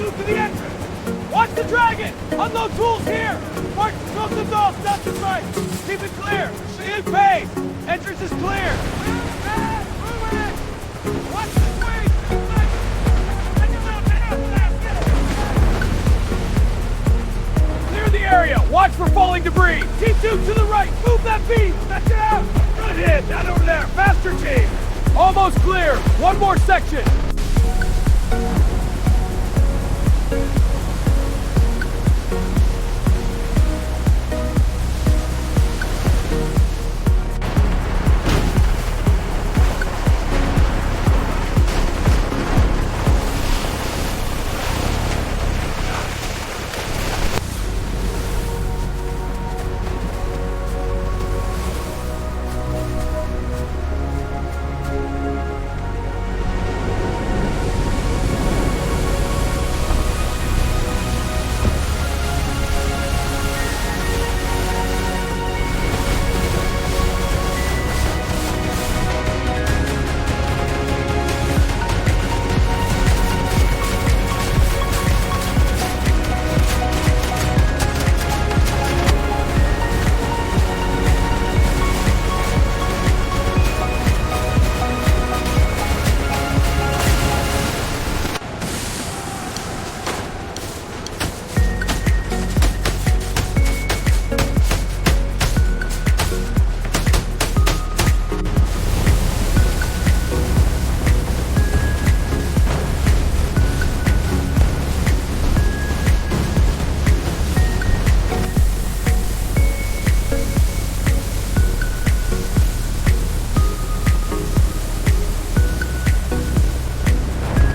move to the entrance. Watch the dragon. Unload tools here. Mark explosives off, left and right. Keep it clear. In pace. Entrance is clear. Move it. Watch the swing. Clear the area. Watch for falling debris. T2 to the right. Move that beam. Stretch it out. Good hit. Down over there. Faster, team. Almost clear. One more section.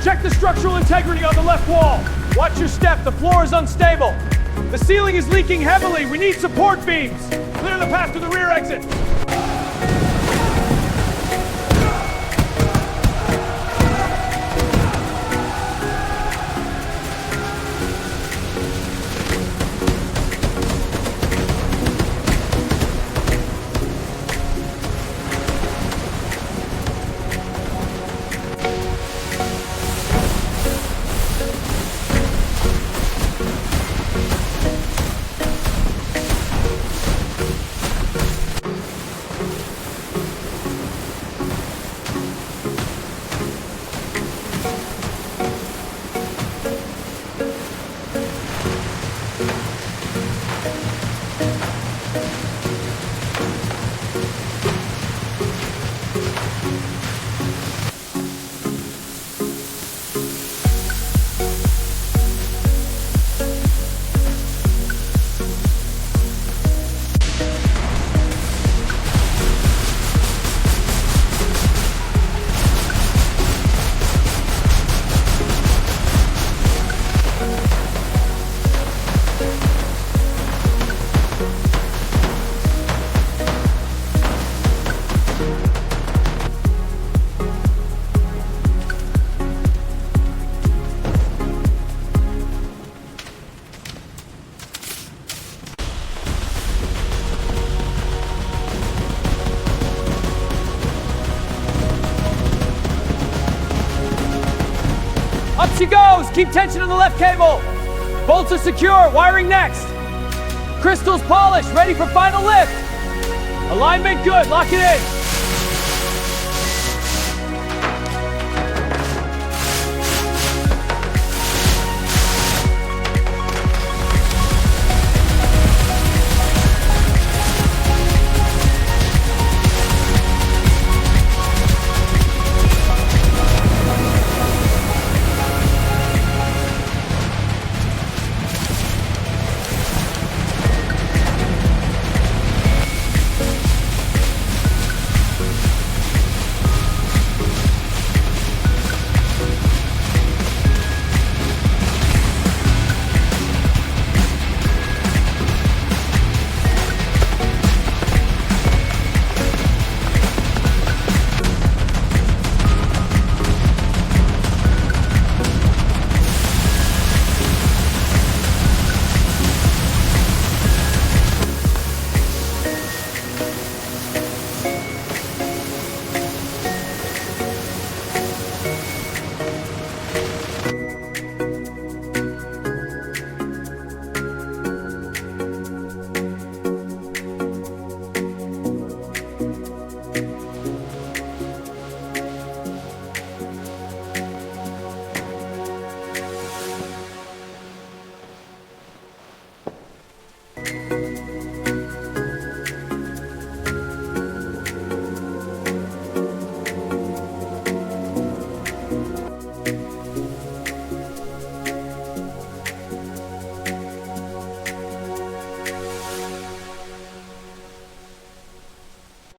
Check the structural integrity on the left wall. Watch your step, the floor is unstable. The ceiling is leaking heavily, we need support beams. Clear the path to the rear exit. Up she goes! Keep tension on the left cable! Bolts are secure, wiring next! Crystals polished, ready for final lift! Alignment good, lock it in!